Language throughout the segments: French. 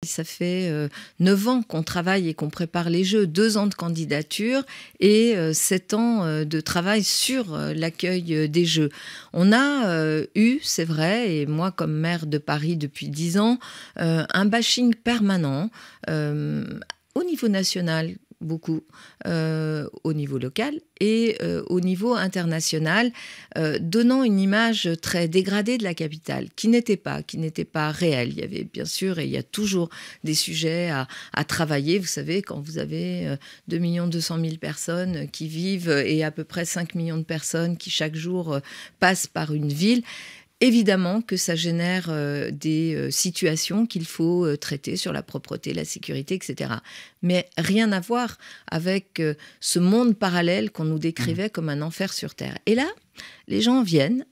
Ça fait 9 ans qu'on travaille et qu'on prépare les Jeux, 2 ans de candidature et 7 ans de travail sur l'accueil des Jeux. On a eu, c'est vrai, et moi comme maire de Paris depuis 10 ans, un bashing permanent au niveau national, beaucoup, au niveau local et au niveau international, donnant une image très dégradée de la capitale, qui n'était pas réelle. Il y avait bien sûr, et il y a toujours des sujets à travailler. Vous savez, quand vous avez 2 200 000 personnes qui vivent et à peu près 5 millions de personnes qui chaque jour passent par une ville, évidemment que ça génère des situations qu'il faut traiter sur la propreté, la sécurité, etc. Mais rien à voir avec ce monde parallèle qu'on nous décrivait comme un enfer sur Terre. Et là, les gens viennent,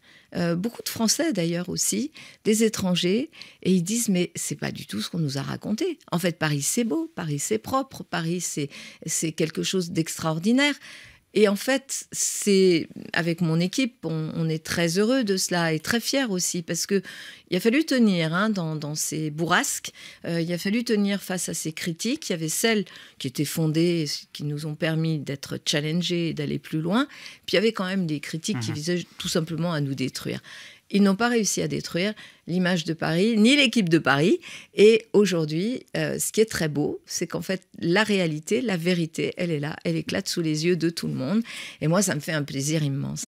beaucoup de Français d'ailleurs aussi, des étrangers, et ils disent « mais c'est pas du tout ce qu'on nous a raconté. En fait, Paris c'est beau, Paris c'est propre, Paris c'est quelque chose d'extraordinaire ». Et en fait, c'est avec mon équipe, on est très heureux de cela et très fiers aussi parce qu'il a fallu tenir dans ces bourrasques, il a fallu tenir face à ces critiques. Il y avait celles qui étaient fondées, qui nous ont permis d'être challengés et d'aller plus loin. Puis il y avait quand même des critiques qui visaient tout simplement à nous détruire. Ils n'ont pas réussi à détruire l'image de Paris, ni l'équipe de Paris. Et aujourd'hui, ce qui est très beau, c'est qu'en fait, la réalité, la vérité, elle est là, elle éclate sous les yeux de tout le monde. Et moi, ça me fait un plaisir immense.